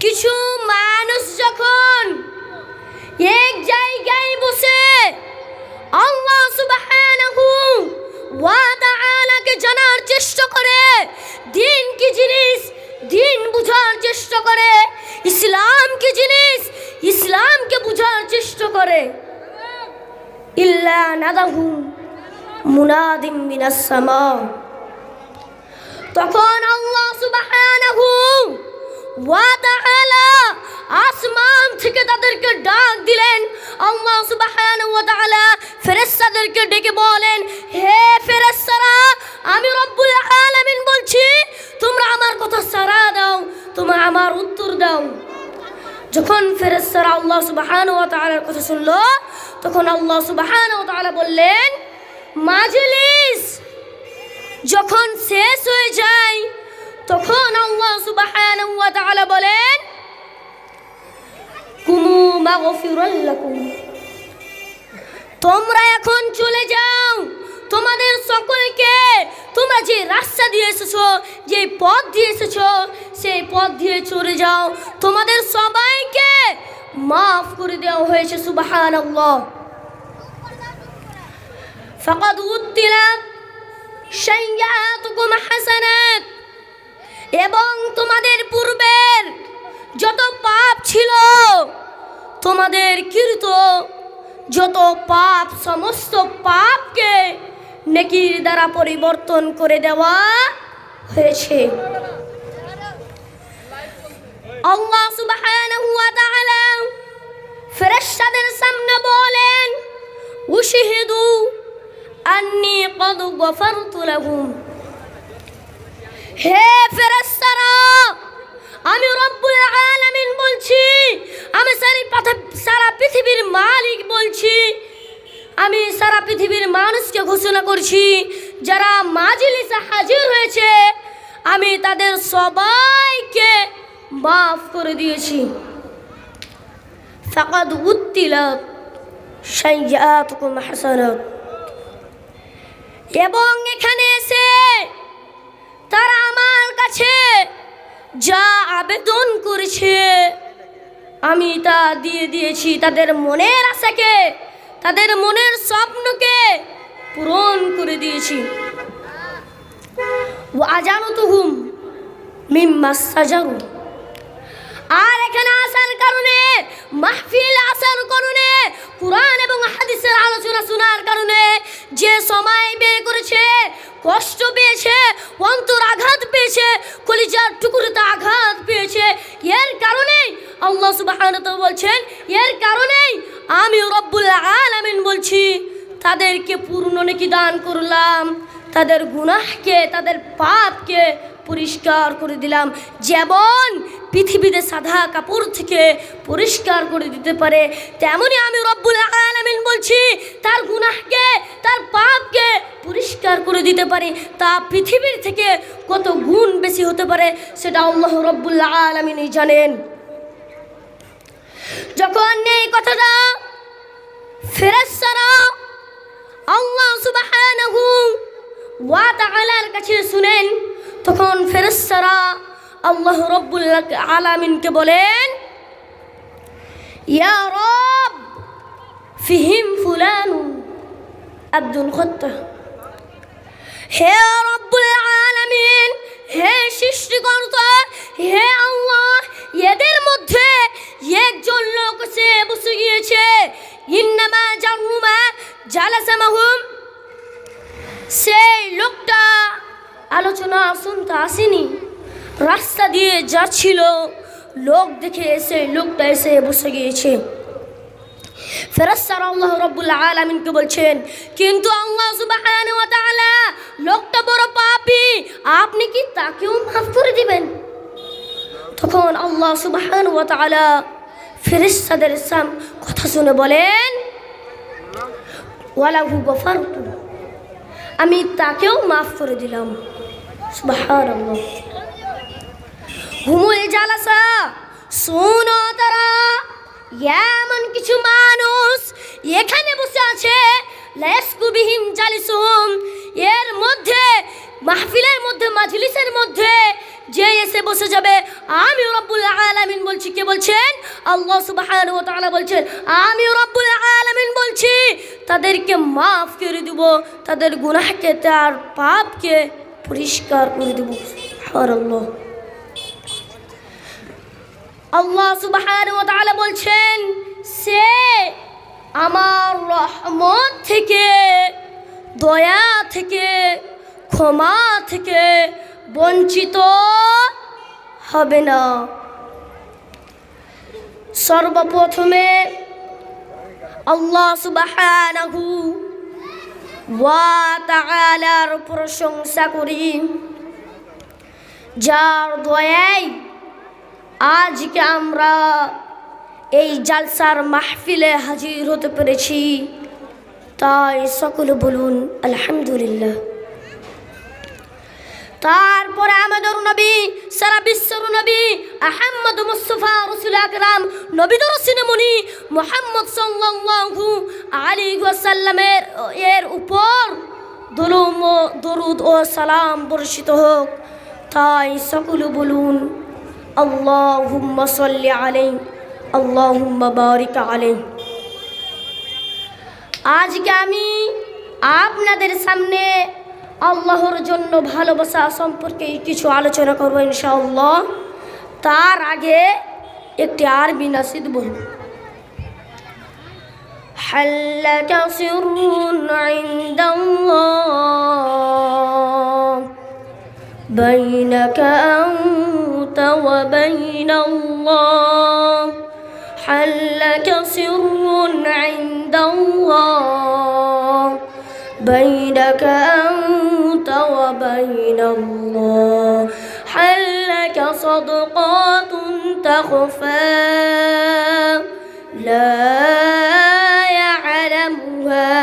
কিছু মানুষ যখন এক জায়গায় বসে আল্লাহ সুবহানাহু ওয়া তাআলাকে জানার চেষ্টা করে, দিন কি জিনিস দিন বুঝার চেষ্টা করে, ইসলাম কি জিনিস ইসলামকে বুঝার চেষ্টা করে, ইল্লা নাদাহু মুনাদিম মিনাস সামা, তখন আল্লাহ সুবহানাহু ওয়া তাআলা আসমান থেকে তাদেরকে ডাক দিলেন। আল্লাহ সুবহানাহু ওয়া তাআলা ফেরেশতাদেরকে ডেকে বলেন, হে ফেরেশতারা, আমি রব্বুল আলামিন বলছি, তোমরা আমার কথা সাড়া দাও, তোমরা আমার উত্তর দাও। যখন ফেরেশতারা আল্লাহ সুবহানাহু ওয়া তাআলার কথা শুনলো, তখন আল্লাহ সুবহানাহু ওয়া তাআলা বললেন, মাজলিস যখন শেষ হয়ে যায়, তখন আল্লাহ সুবহানাহু ওয়া তাআলা বলেন, কুমু মাগফিরাল লাকুম, তোমরা এখন চলে যাও, তোমাদের সকলকে তোমরা যে রাস্তা দিয়ে এসেছো, যে পথ দিয়ে এসেছো, সেই পথ দিয়ে চলে যাও, তোমাদের সবাইকে মাফ করে দেওয়া হয়েছে। সুবহানাল্লাহ। ফাকাদ উদ্দিলাত সাইয়্যাতুকুম হাসানাত, এবং তোমাদের পূর্বের যত পাপ ছিল, তোমাদের কৃত যত পাপ, সমস্ত পাপকে নেকির দ্বারা পরিবর্তন করে দেওয়া হয়েছে। আল্লাহ সুবহানাহু ওয়া তাআলা ফেরেশতাদের সামনে বলেন, উশহিদু আন্নী ক্বাদ গফারতু লাহুম, হে ফেরেশতারা, আমি রব্বুল আলামিন বলছি, আমি সারা পৃথিবীর মালিক বলছি, আমি সারা পৃথিবীর মানুষকে ঘোষণা করছি, যারা মাজলিসে হাজির হয়েছে, আমি তাদের সবাইকে মাফ করে দিয়েছি। ফাকাদ উদ্দিলাত সাইয়্যাতুকুম হাসানাত, এবং এখানে এসে তারা আমার কাছে যা আবেদন করেছে আমি তা দিয়ে দিয়েছি, তাদের মনের আশাকে, তাদের মনের স্বপ্নকে পূরণ করে দিয়েছি। ওয়া আজালতুহুম মিম্মা সাজারু, আর এখানে আসার কারণে, মাহফিল আসার কারণে, কুরআন এবং হাদিসের আলোচনা শোনার কারণে যে সময় ব্যয় করেছে, কষ্ট পেয়েছে, অন্তর আঘাত পেয়েছে, কলিজার টুকরোতে আঘাত পেয়েছে, এর কারণেই আল্লাহ সুবহানাহু ওয়া তাআলা বলছেন, এর কারণেই আমি রব্বুল আলামিন বলছি, তাদেরকে পূর্ণ নেকি দান করলাম, তাদের গুনাহকে, তাদের পাপকে পরিষ্কার করে দিলাম। যেমন পৃথিবীতে সাদা কাপড় থেকে পরিষ্কার করে দিতে পারে, তেমনি আমি রব্বুল আলামিন বলছি, তার গুনাহকে, তার পাপকে পরিষ্কার করে দিতে পারি। তা পৃথিবীর থেকে কত গুণ বেশি হতে পারে, সেটা আল্লাহ রব্বুল আলামিনই জানেন। যখন এই কথাটা ফেরেশতারা আল্লাহ সুবহানাহু ওয়া তাআলার কাছে শুনেন, তখন ফেরেশতারা আল্লাহ রব্বুল আলামিনকে বলেন, ইয়া রব ফিহিম ফুলান আব্দুল খত্তা, হে রব্বুল আলামিন, হে সৃষ্টিকর্তা, হে আল্লাহ, এদের মধ্যে একজন লোক সে বসে গিয়েছে, ইন্নামা জারুমা জালাসা মাহুম, সেই লোকটা আলোচনা শুনতে আসেনি, রাস্তা দিয়ে যাচ্ছিল, লোক দেখে এসে লোকটা এসে বসে গিয়েছে। ফেরেশতারা আল্লাহ রাব্বুল আলামিনকে বলছেন, কিন্তু আল্লাহ সুবহানাহু ওয়া তাআলা, লোকটা বড় পাপী, আপনি কি তাকেও মাফ করে দিবেন? তখন আল্লাহ সুবহানাহু ওয়া তাআলা ফেরেশতাদের কথা শুনে বলেন, ওয়ালাহু গফারতু, আমি তাকেও মাফ করে দিলাম। সুবহানাল্লাহ। হুমুল জালাসা, শোনো তারা, এমন কিছু মানুষ এখানে বসে আছে, লায়াসকু বিহিম জালিসুহুম, এর মধ্যে মাহফিলের মধ্যে, মাজলিসের মধ্যে যে এসে বসে যাবে, আমি রব্বুল আলামিন বলছি বলছেন? আল্লাহ সুবহানাহু ওয়া তাআলা বলছেন, আমি রব্বুল আলামিন বলছি তাদেরকে মাফ করে দেব, তাদের গুনাহকে, তার পাপকে পরিষ্কার করে দেব। সুবহানাল্লাহ। আল্লাহ সুবহানাহু ওয়া তাআলা বলছেন, সে আমার রহমত থেকে, দয়া থেকে, ক্ষমা থেকে বঞ্চিত হবে না। সর্বপ্রথমে আল্লাহ সুবহানাহু ওয়া তাআলার প্রশংসা করি, যার দয়ায় আজকে আমরা এই জালসার মাহফিলে হাজির হতে পেরেছি। তাই সকলে বলুন আলহামদুলিল্লাহ। তারপরে আমাদের নবী, সারা বিশ্বের নবী আহমদ মুস্তাফা রাসূল আকরাম, নবীদের শিরোমণি মুহাম্মদ সাল্লাল্লাহু আলাইহি ওয়াসাল্লামের এর উপর দরুদ ও সালাম বর্ষিত হোক। তাই সকলে বলুন আল্লাহুম্মা সাল্লি আলাইহি, আল্লাহুম্মা বারিক আলাইহি। আজকে আমি আপনাদের সামনে আল্লাহর জন্য ভালোবাসা সম্পর্কে কিছু আলোচনা করব ইনশাআল্লাহ। তার আগে একটি আরবি নাসিদ বলব। হাল্লাকা সিররুন ইনদাল্লাহ বাইনাকা আনতা ওয়া বাইনাল্লাহ, হাল্লাকা সিররুন ইনদাল্লাহ বাইনাকা أنت وبين الله، هل لك صدقات تخفى لا يعلمها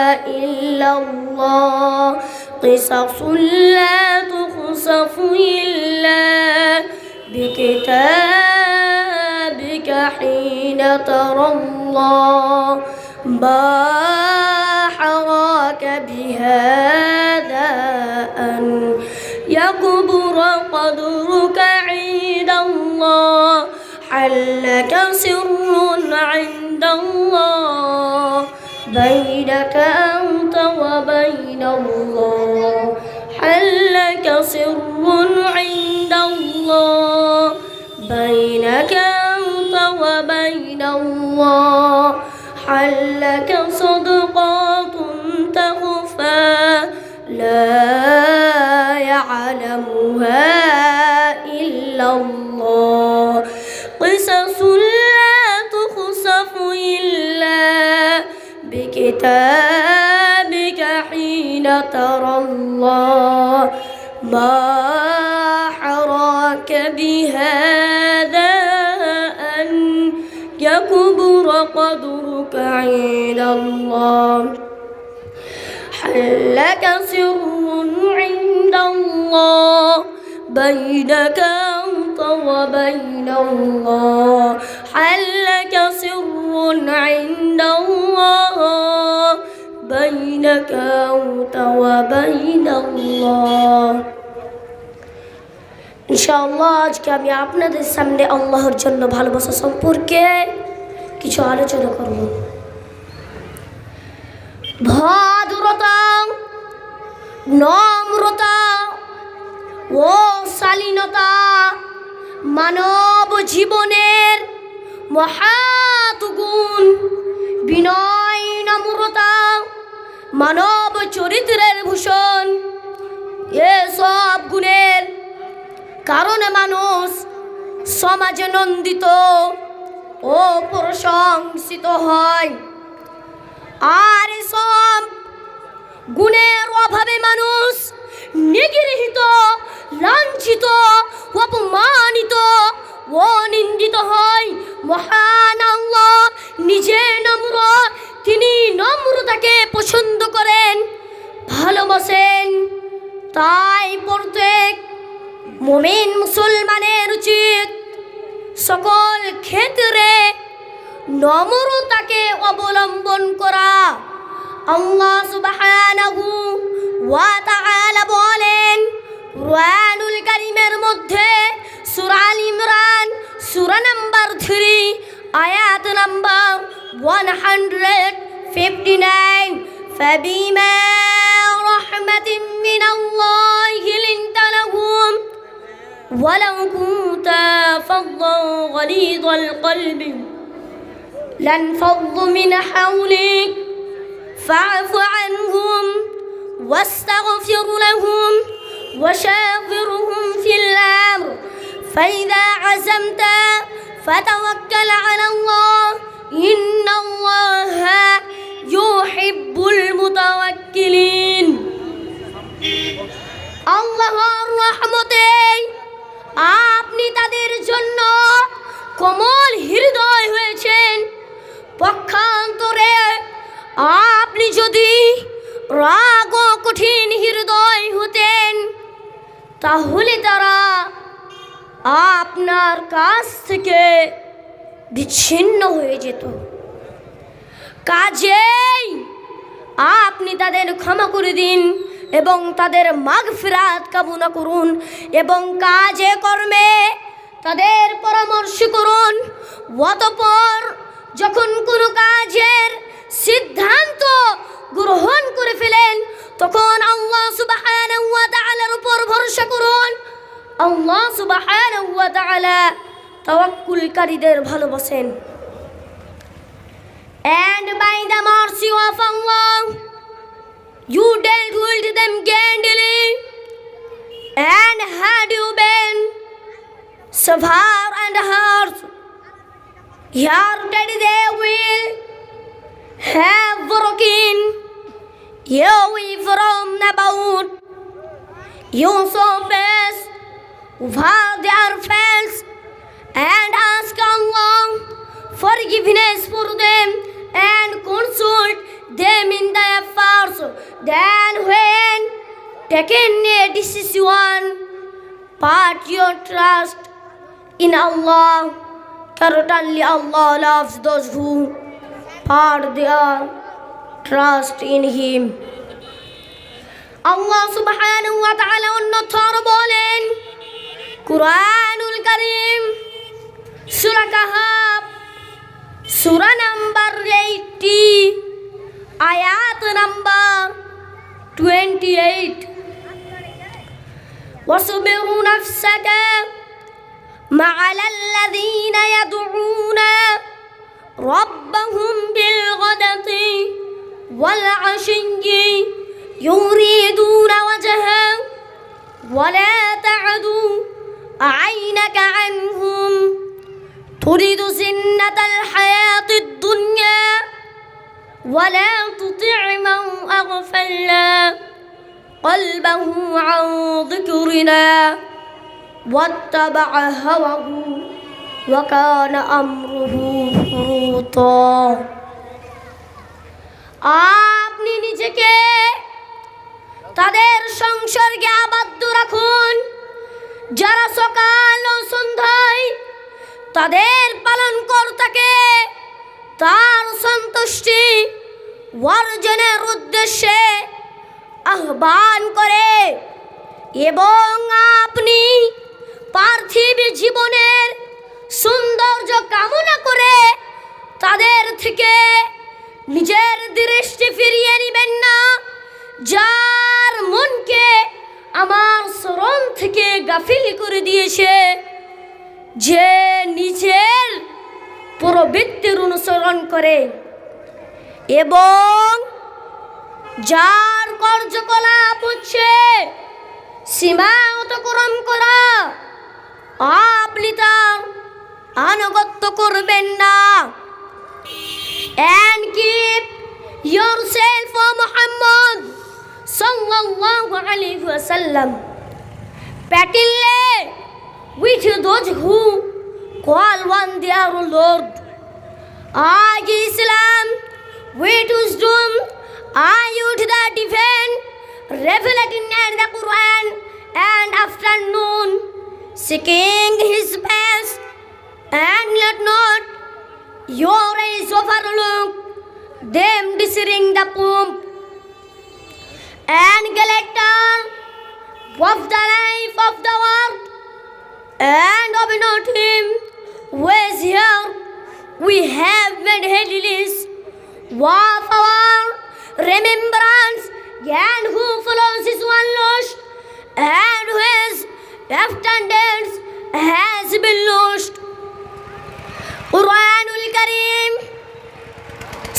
إلا الله، قصص لا تخصف إلا بكتابك حين ترى الله، ما حراك بهذا أن يكبر قدرك عند الله، هل لك سر عند الله بينك أنت وبين الله، هل لك سر عند الله بينك أنت وبين الله، هل لك صدقات تخفى لا يعلمها إلا الله، قصص لا تخصف إلا بكتابك حين ترى الله، ما حراك بهذا أن يكبر قدرك عند الله، هل لك سر عند الله بينك أنت وبين الله، هل لك سر عند الله بينك أنت وبين الله। ইনশাআল্লাহ আজকে আমি আপনাদের সামনে আল্লাহর জন্য ভালোবাসা সম্পর্কে কিছু আলোচনা করব। ভদ্রতা, নম্রতা ও শালীনতা মানব জীবনের মহৎ গুণ। বিনয় নম্রতা মানব চরিত্রের ভূষণ। এসব গুণের কারণে মানুষ সমাজে নন্দিত ও প্রশংসিত হয়। আর এসব গুণের অভাবে মানুষ নিগৃহীত, লাঞ্ছিত, অপমানিত ও নিন্দিত হয়। মহান আল্লাহ নিজে নম্র, তিনি নম্রতাকে পছন্দ করেন, ভালোবাসেন। তাই প্রত্যেক মুমিন মুসলমানের উচিত সকল ক্ষেত্রে নম্রতাকে অবলম্বন করা। আল্লাহ সুবহানাহু ওয়া তাআলা বলেন কুরআনুল কারীমের মধ্যে সূরা আল Imran Surah number 3, ayat number 159. فبما رحمة من الله لنت لهم ولو كنت فظا غليظ القلب لانفضوا من حولك فاعف عنهم واستغفر لهم وشاورهم في الأمر فإذا عزمت فتوكل على الله إن الله يحب المتوكلين আল্লাহর রহমতে আপনি তাদের জন্য কোমল হৃদয় হয়েছেন। পক্ষান্তরে আপনি যদি রাগ ও কঠিন হৃদয় হতেন তাহলে তারা আপনার কাছ থেকে বিচ্ছিন্ন হয়ে যেত। কাজেই আপনি তাদের ক্ষমা করে দিন এবং তাদের মাগফিরাত কামনা করুন এবং কাজে কর্মে তাদের পরামর্শ করুন। অতঃপর যখন কোনো কাজের সিদ্ধান্ত গ্রহণ করে ফেলেন তখন আল্লাহ সুবহানাহু ওয়া তাআলার উপর ভরসা করুন। আল্লাহ সুবহানাহু ওয়া তাআলা তাওয়াক্কুলকারীদের ভালোবাসেন। And by the mercy of Allah, you dealt with them gently, and had you been severe and harsh, here that they will have broken you away from about you so best over their faults, and ask Allah forgiveness for them and consult them in the efforts. Then when taken a decision, put your trust in Allah. Certainly Allah loves those who put their trust in Him. Allah subhanahu wa ta'ala অন্যথর বলেন কুরআনুল কারীম সূরা কাহাফ সূরা number 80 আয়াত number 28 واصبر نفسك مع الذين يدعون ربهم بالغداة والعشي يريدون وجهه ولا تعد عينك عنهم تريد زينة الحياة الدنيا ولا تطع من أغفلنا قلبه عن ذكرنا واتبع هواه وكان أمره فرطا আপনি নিজেকে তাদের সংসর্গে আবদ্ধ রাখুন যারা সকাল ও সন্ধ্যায় তাদের পালনকর্তাকে তার সন্তুষ্টি অর্জনের উদ্দেশ্যে আহ্বান করে এবং আপনি পার্থিব জীবনের সৌন্দর্য কামনা করে তাদের থেকে নিজের দৃষ্টি ফিরিয়ে নেবেন না, যার মনকে আমার স্মরণ থেকে গাফিল করে দিয়েছে, যে নিজের প্রবৃত্তির অনুসরণ করে এবং যার কার্যকলাপ হচ্ছে সীমা অতিক্রম করা, আপনি তার আনুগত্য করবেন না। And keep yourself, O Muhammad sallallahu alaihi wasallam, patently with those who call on their Lord. Aj Islam, with wisdom, ayut the divine revelation and the Quran, and afternoon seeking His best, and let not your eyes overlook them desiring the pomp and collector of the life of the world, and of not Him was here, we have made headless of our remembrance, and who follows his one lost, and who has attendance has been lost. Quranul Kareem,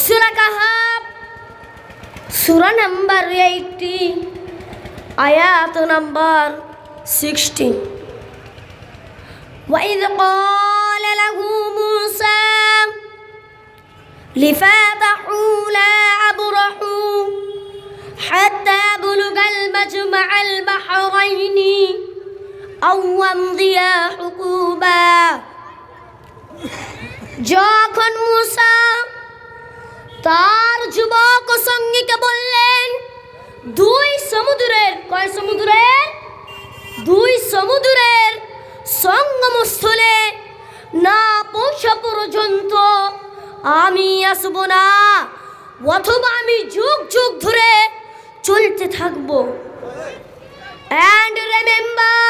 Surah Kahf, Surah number 80, ayat number 16. وَإِذْ قَالَ لَهُ مُوسَى لِفَتَحِهِ لَا أَبْرَحُ حَتَّى أَبْلُغَ الْمَجْمَعَ الْبَحْرَيْنِ أَوْ أَمْضِيَ حُقُوبًا। যখন মূসা তার যুবক সঙ্গীকে বললেন, দুই সমুদ্রের সঙ্গমস্থলে না পৌঁছা পর্যন্ত আমি আসব না, অথবা আমি যুগ যুগ ধরে চলতে থাকব। And remember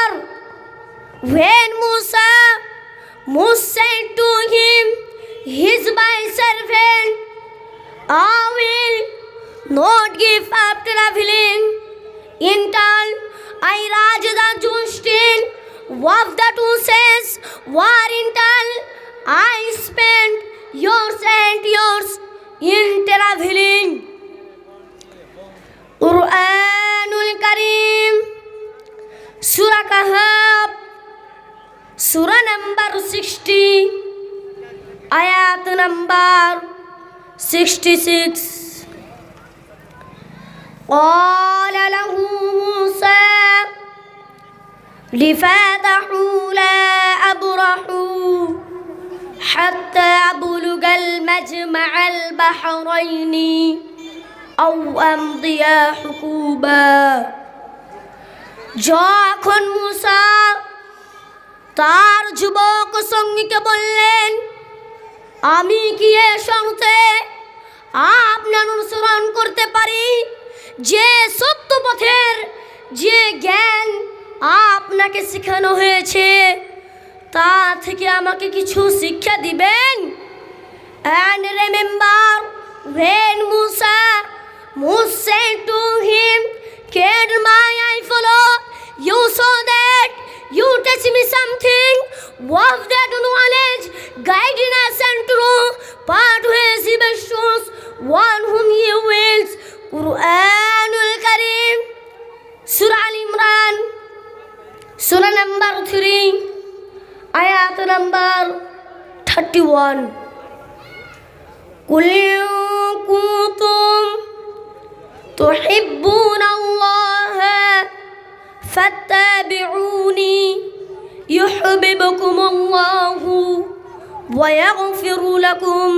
when Moses said to him, his my servant, I will not give up traveling until I reach the junction of the two seas, where until I spend yours and yours in traveling. Quranul Kareem, Surah Kahf, Surah number 60, ayat number 66. قال له موسى لفتحه لا أبرح حتى أبلغ المجمع البحرين أو أمضي حقوبا। যখন মূসা তার যুবক সঙ্গীকে বললেন, আমি কি এ শর্তে আপনার অনুসরণ করতে পারি যে সত্য পথের যে জ্ঞান আপনাকে শেখানো হয়েছে তা থেকে আমাকে কিছু শিক্ষা দিবেন? And remember when Moses said to him, can my eye follow you so that you teach me something of that knowledge, guidance and true part whose he bestows one whom he wills. Quranul Kareem, Surah Al-Imran, Surah number 3, ayat number 31. قُلْ إِن كُنتُمْ تُحِبُّونَ اللَّهَ فَاتَّبِعُونِي يُحْبِبْكُمُ اللَّهُ وَيَغْفِرْ لَكُمْ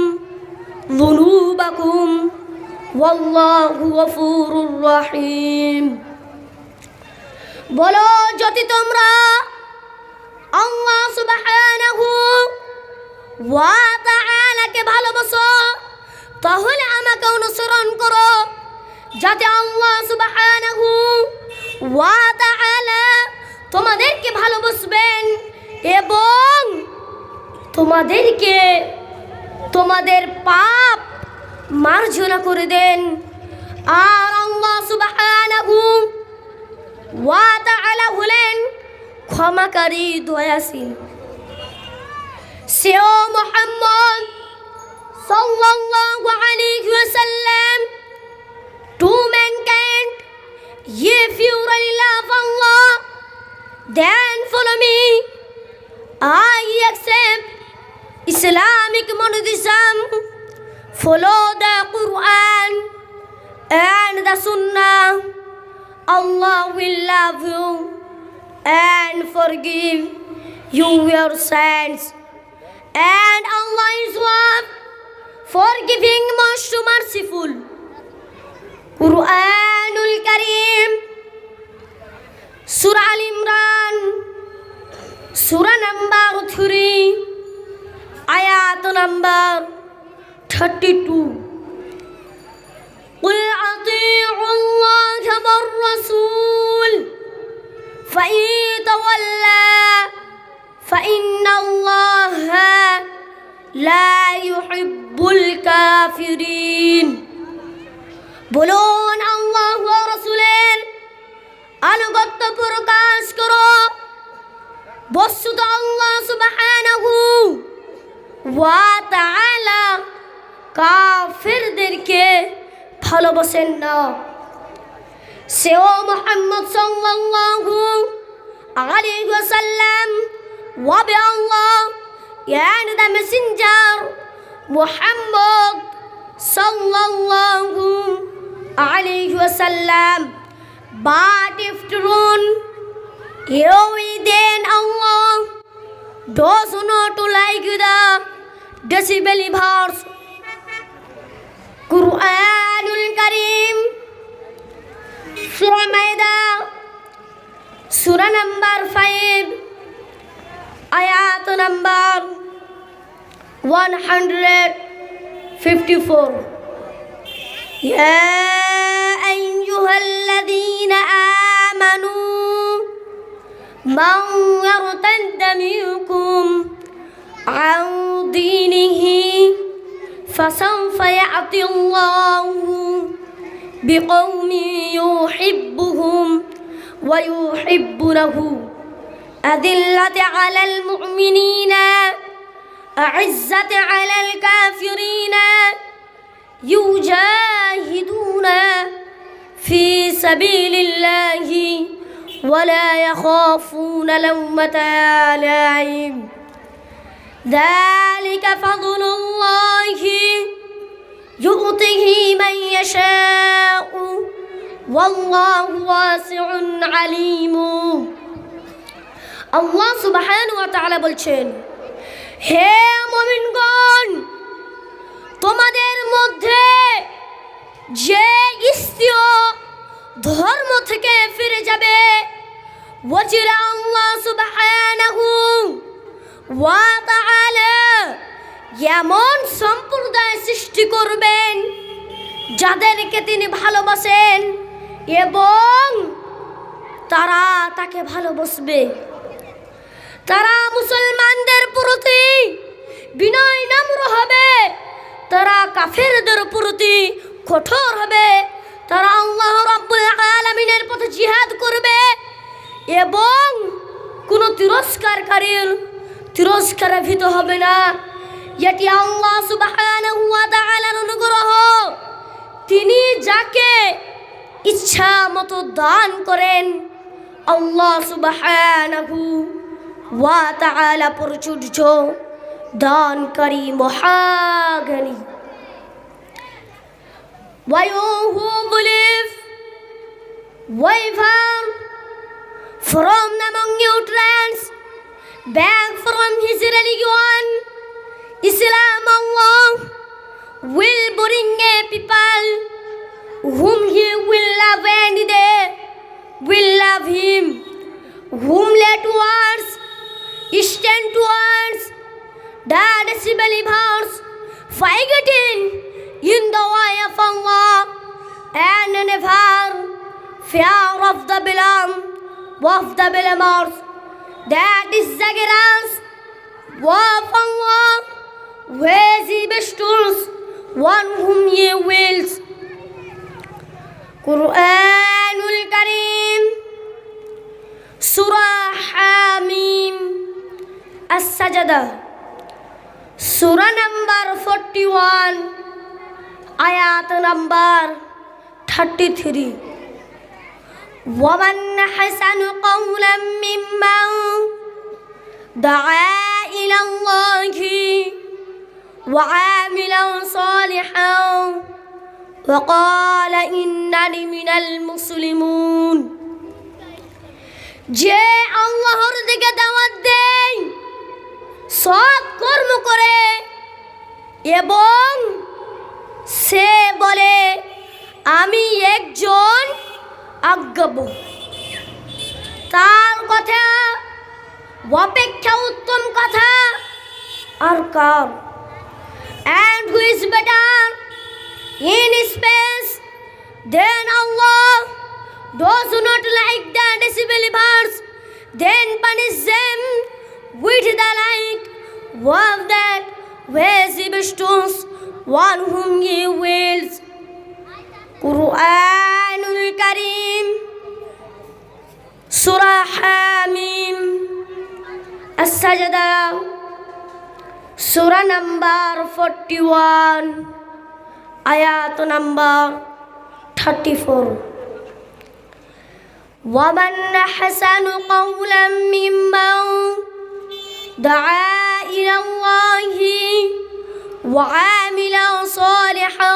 ذُنُوبَكُمْ وَاللَّهُ غَفُورٌ رَحِيمٌ। বলো, যদি তোমরা আল্লাহ সুবহানাহু ওয়া তাআলাকে ভালোবাসো তাহলে আমাকে অনুসরণ করো, যাতে আল্লাহ সুবহানাহু ওয়া তাআলা তোমাদেরকে ভালোবাসবেন এবং তোমাদেরকে তোমাদের পাপ মার্জনা করে দেন। আর আল্লাহ সুবহানাহু ওয়া তাআলা হলেন ক্ষমাকারী, দয়াশীল। সেও মুহাম্মদ সাল্লাল্লাহু আলাইহি ওয়াসাল্লাম to mankind, if you really love Allah, then follow me. I accept Islamic monotheism, follow the Quran and the Sunnah. Allah will love you and forgive you your sins, and Allah is one forgiving, most merciful. Quranul Kareem, Surah Al-Imran, Surah number 3, ayat number 32. قُلْ أَطِيعُوا اللَّهَ وَالرَّسُولَ فَإِن تَوَلَّوْا فإن الله لا يحب الكافرين বলুন আল্লাহ ও রাসূলের আনুগত্য প্রকাশ করো বস্তুত আল্লাহ সুবহানাহু ওয়া তাআলা কাফিরদেরকে ভালোবাসেন না সেও মুহাম্মদ সাল্লাল্লাহু আলাইহি ওয়াসাল্লাম ওয়া বি আল্লাহ and the messenger Muhammad sallallahu alayhi wasallam but if true you then Allah does not like the disbelievers Quranul Karim Surah Maidah Surah number 5 ayat number 154 يا أيها الذين آمنوا من يرتد منكم عن دينه فسوف يأتي الله بقوم يحبهم ويحبونه أذلة على المؤمنين أعزة على الكافرين يجاهدون في سبيل الله ولا يخافون لومة لائم ذلك فضل الله يؤتيه من يشاء والله واسع عليم আল্লাহ সুবহানাহু ওয়া তাআলা বলছেন হে মুমিনগণ তোমাদের মধ্যে যে স্ত্রী ধর্ম থেকে ফিরে যাবে ওয়াজিরা আল্লাহ সুবহানাহু ওয়া তাআলা এমন সম্প্রদায় সৃষ্টি করবেন যাদেরকে তিনি ভালোবাসেন এবং তারা তাকে ভালোবাসবে তারা মুসলমানদের প্রতি বিনয় নম্র হবে তারা কাফেরদের প্রতি কঠোর হবে তারা আল্লাহ রাব্বুল আলামিনের পথে জিহাদ করবে এবং কোনো তিরস্কারকারীর তিরস্কারে ভীত হবে না এটি আল্লাহ সুবহানাহু ওয়া তাআলার অনুগ্রহ তিনি যাকে ইচ্ছা মতো দান করেন আল্লাহ সুবহানাহু ওয়া তাআলা প্রচুর্য দানকারী মহাজ্ঞানী You who believe waver from among you trans back from his religion Islam Allah will bring a people whom he will love and they will love him whom let towards stand towards the disbelievers fighting in the way of Allah and never fear of the believers that is the grace of Allah where he bestows one whom he wills Quranul Karim Surah Hamim As-Sajdah Surah number 41 ayat number 33 وَمَنْ أَحْسَنُ قَوْلًا مِّمَّنْ دَعَا إِلَى اللَّهِ وَعَمِلَ صَالِحًا وَقَالَ إِنَّنِي مِنَ الْمُسْلِمِينَ যে আল্লাহর দিকে দাওয়াত দেয় সৎ কর্ম করে এবং সে বলে আমি একজন আজ্ঞাবহ তার কথা অপেক্ষা উত্তম কথা আর কার and who is better in space than Allah does not like the disbelievers then punish them with the like of that worship stones, one whom he wills. Quranul Kareem, Surah Hamim, As-Sajda, Surah number 41, Ayat number 34. وَمَنْ أَحْسَنُ قَوْلًا مِّمَّنْ دَعَا إِلَى اللَّهِ وَعَمِلَ صَالِحًا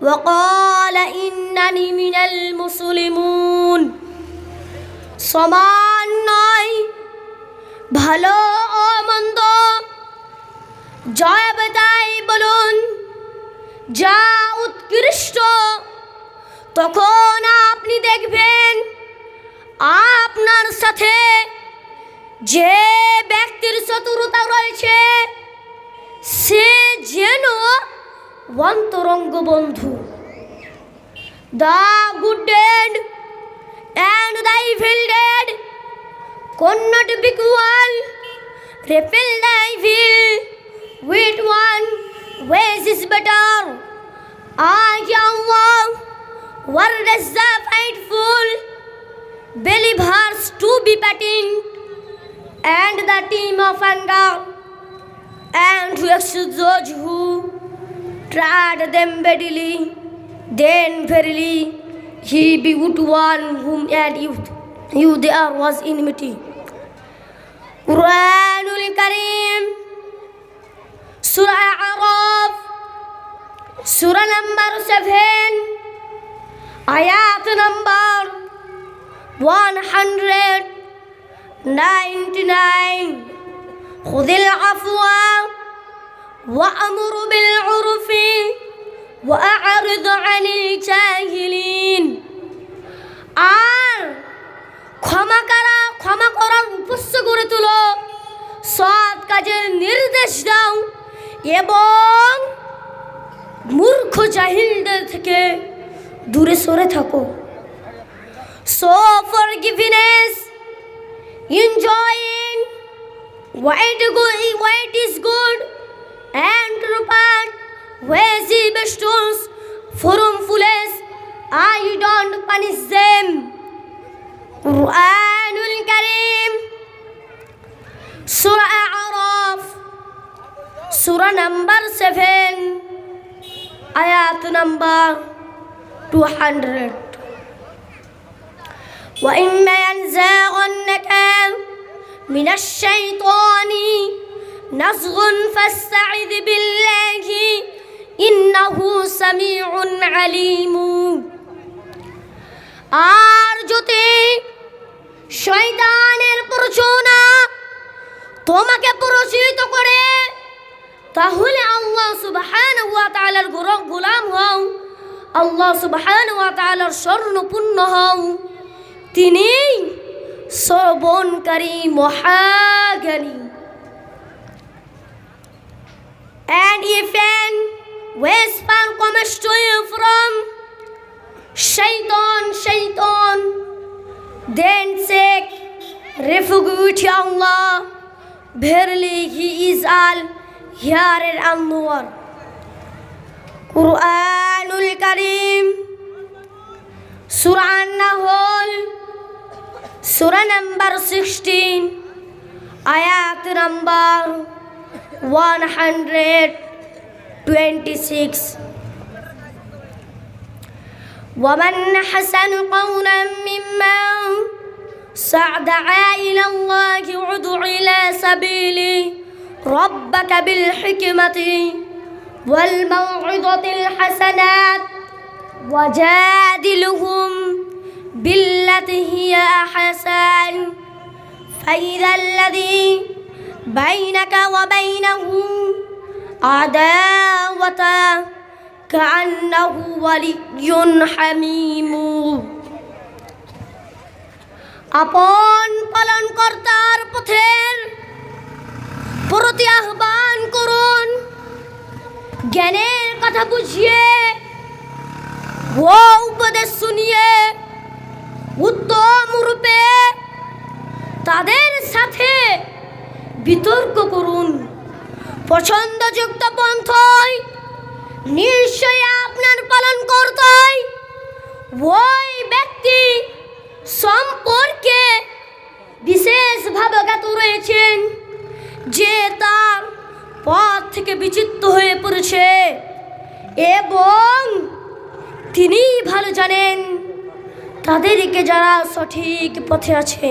وَقَالَ إِنَّنِي مِنَ الْمُسْلِمِينَ। সমান নয় ভালো ও মন্দ, জয় তাই বলুন যা উৎকৃষ্ট। তখন আপনি দেখবেন আপনার সাথে যে ব্যক্তির শত্রুতা রয়েছে সে যেন অন্তরঙ্গ বন্ধু। The good dead and the evil dead could not be equal. Repel the evil with one ways is better. Allah word is the faithful believers to be patient and the team of anger and to excuse those who tried them badly. Then verily he be good one whom and you there was enmity. Quranul Kareem, Surah Araf, Surah number 7, Ayat number 199. خذ العفو وأمر بالعرف وأعرض عن الجاهلين। আর ক্ষমা করার উপস্য করে তুলো, সৎ কাজের নির্দেশ দাও এবং মূর্খ জাহিলদের থেকে দূরে সরে থাকো। So forgiveness, enjoying what is good and repent worship stones from foolish, I don't punish them. Quranul Kareem, Surah Araf, Surah number 7, Ayat number 200. وَإِمَّا يَنزَغَنَّكَ مِنَ الشَّيْطَانِ نَزْغٌ فَاسْتَعِذْ بِاللَّهِ إِنَّهُ سَمِيعٌ عَلِيمٌ। আর যদি শয়তানের প্ররোচনা তোমাকে প্ররোচিত করে তাহলে আল্লাহ সুবহানাহু ওয়া তাআলার গোলাম হও, আল্লাহ সুবহানাহু ওয়া তাআলার শরণাপন্ন হও। তিনি শ্রবণকারী মহাজ্ঞানী। And if an whisper comes to you from Shaitan, then seek refuge with Allah. Verily He is all hearer and knower. Quranul Kareem, Surah An-Nahl, Surah number 16, Ayat number 126. وَمَنْ أَحْسَنُ قَوْلًا مِّمَّنْ دَعَا إِلَى اللَّهِ وَادْعُ إِلَى سَبِيلِ رَبِّكَ بِالْحِكْمَةِ وَالْمَوْعِظَةِ الْحَسَنَةِ وَجَادِلْهُمْ بِالَّتِي هِيَ أَحْسَنُ فَإِذَا الَّذِي بَيْنَكَ وَبَيْنَهُ عَدَاوَةٌ كَأَنَّهُ وَلِيٌّ حَمِيمٌ। আপন পালনকর্তার পথের প্রতি আহ্বান করুন, জ্ঞানের কথা বুঝিয়ে ও উপদেশ শুনিয়ে উত্তম রূপে তাদের সাথে বিতর্ক করুন। পছন্দযুক্ত পন্থায় নিশ্চয়ই আপনার পালন করতে ওই ব্যক্তি সম্পর্কে বিশেষভাবে জ্ঞাত রয়েছেন যে তার পথ থেকে বিচ্যুত হয়ে পড়েছে, এবং তিনি ভালো জানেন তাদেরকে যারা সঠিক পথে আছে।